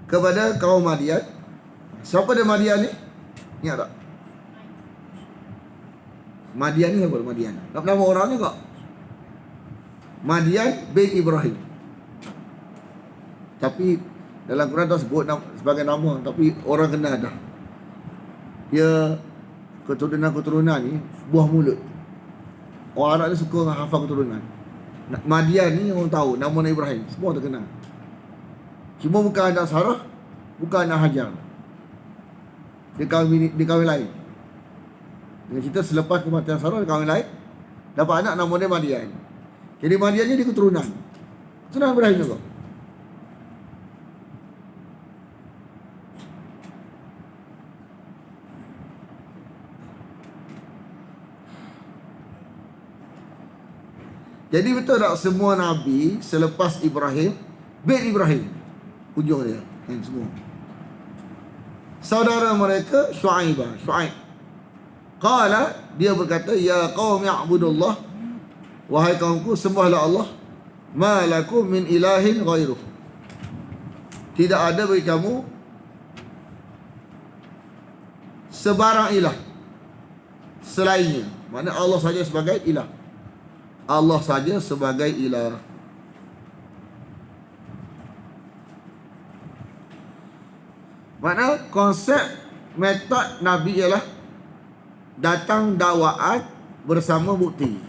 kepada kaum Madian. Siapa dia Madian ni? Ingat tak? Madian ni apa Madian? Nama orangnya kok? Madian bin Ibrahim. Tapi dalam Quran tak sebut sebagai nama, tapi orang kenal dah. Dia keturunan ni buah mulut. Orang Arab ni suka hafal keturunan. Madian ni orang tahu nama Nabi Ibrahim, semua terkenal. Cuma bukan anak Sarah, bukan anak Hajar. Dia kahwin lain. Dengan cerita selepas kematian Sarah, dia kahwin lain, dapat anak nama dia Madian. Jadi Madian ni dia keturunan Ibrahim juga. Jadi betul tak semua Nabi selepas Ibrahim bin Ibrahim ujung dia semua. Saudara mereka Shu'aib. Qala, dia berkata, ya qaumi a'budullah, wahai kaumku sembahlah Allah, ma lakum min ilahin ghairuh, tidak ada bagi kamu sebarang ilah selainnya. Maknanya Allah saja sebagai ilah. Allah saja sebagai ilah. Maknanya konsep metod Nabi ialah datang dakwaan bersama bukti.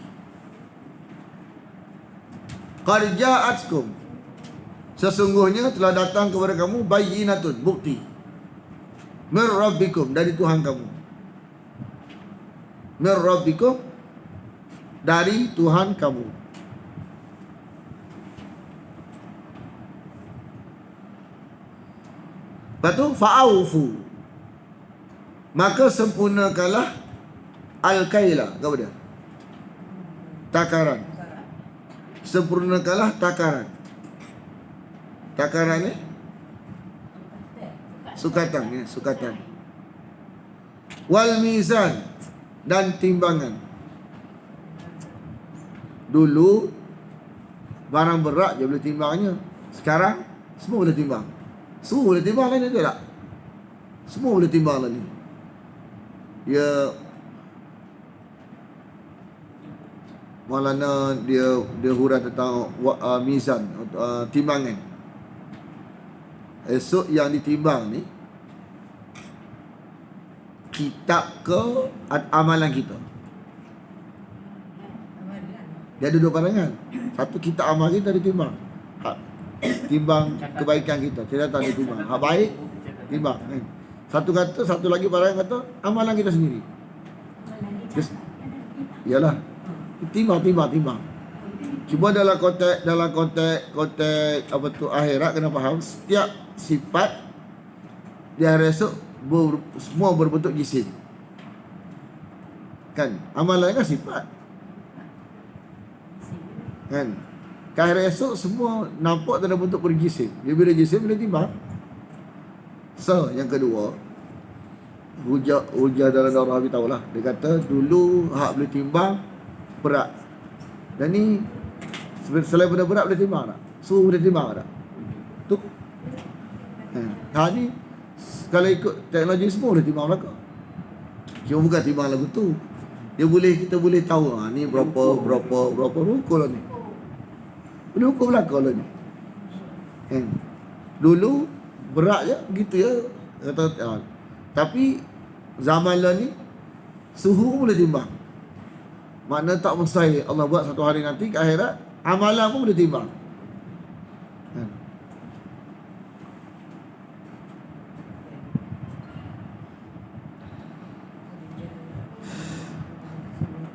Qad ja'atkum, sesungguhnya telah datang kepada kamu bayyinatun, bukti, min rabbikum, dari Tuhan kamu. Min rabbikum, dari Tuhan kamu. Lepas tu fa'aufu, Maka sempurnakanlah al-kaila. Apa dia? Takaran. Sempurnakanlah takaran. Takaran ni sukatan, ya, sukatan. Wal mizan, dan timbangan. Dulu barang berat je boleh timbangnya. Sekarang semua boleh timbang. Semua boleh timbang lah ni, tak? Semua boleh timbang lah ni. Malana dia huraian tentang mizan, timbangan. Esok yang ditimbang ni kitab ke amalan kita. Dia ada dua pandangan. Satu, kitab amal kita ditimbang. Timbang kebaikan kita, tidak tahu ditimbang. Hak baik timbang, kan? Satu kata, satu lagi pandangan kata amalan kita sendiri. Iyalah. Timbang. Cuma dalam konteks apa tu akhirat, kena faham setiap sifat di hari esok semua berbentuk jisim. Kan? Amalan kan sifat. Kan? Hari esok semua nampak dalam bentuk berjisim. Dia bila jisim boleh timbang. So, yang kedua, hujah dalam Daurah Habib tahulah. Dia kata dulu hak boleh timbang berat. Dan ni selain benda berat boleh timbang tak? Suhu boleh timbang tak? Tu. Ni kalau ikut teknologi semua boleh timbang belakang. Cuma bukan timbang lagu tu. Kita boleh tahu ni berapa rukun lah ni. Boleh ukur belakang lah ni. Dulu berat je, gitu ya. Tapi zaman lah ni suhu boleh timbang. Makna tak mustahil Allah buat satu hari nanti ke akhirat amalan pun boleh timbang.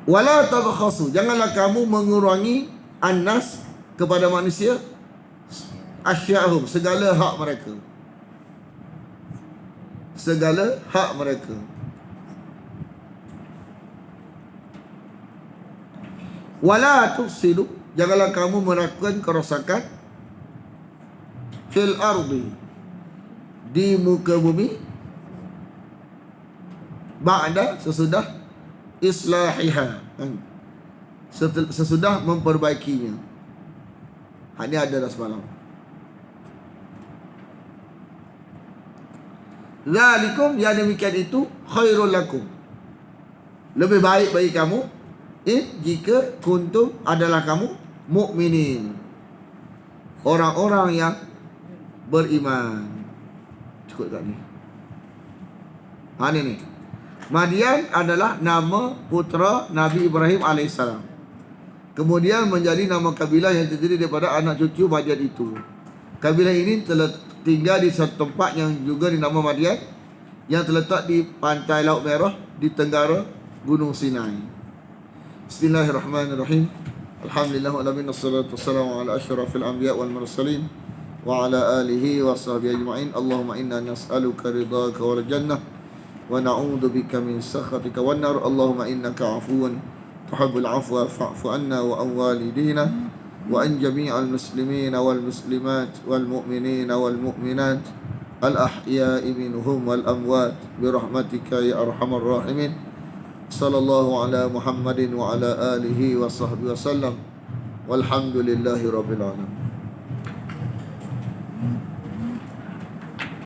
Wala tabkhasu, janganlah kamu mengurangi annas kepada manusia asya'hum, segala hak mereka. Segala hak mereka. Wala tufsidu, janganlah kamu melakukan kerosakan fil ardi, di muka bumi, ba'da, sesudah islahiha, sesudah memperbaikinya. Ini ada dah semalam. Zalikum, yang demikian itu khairul lakum, lebih baik bagi kamu, jika kuntum, adalah kamu mukminin, orang-orang yang beriman. Cukup kat ni. Ni. Madian adalah nama putera Nabi Ibrahim AS. Kemudian menjadi nama kabilah yang terdiri daripada anak cucu Madian itu. Kabilah ini telah tinggal di satu tempat yang juga dinama Madian, yang terletak di pantai Laut Merah di tenggara Gunung Sinai. Bismillahirrahmanirrahim. Alhamdulillah wa alamin, wassalatu wassalamu ala asyrafil anbiya wal mursalin wa ala alihi wa sahbihi ajma'in. Allahumma inna nas'aluka ridhaka wal jannah wa na'udzu bika min sakhatika wan nar. Allahumma innaka 'afuwun tuhibbul 'afwa fa'fu 'anna wa an walidina wa an jami'al muslimina wal muslimat wal mu'minina wal mu'minat al ahya'i minhum wal amwat bi rahmatika ya arhamar rahimin. Sallallahu ala Muhammadin wa ala alihi wa sahbihi wasallam. Walhamdulillahi rabbil alamin.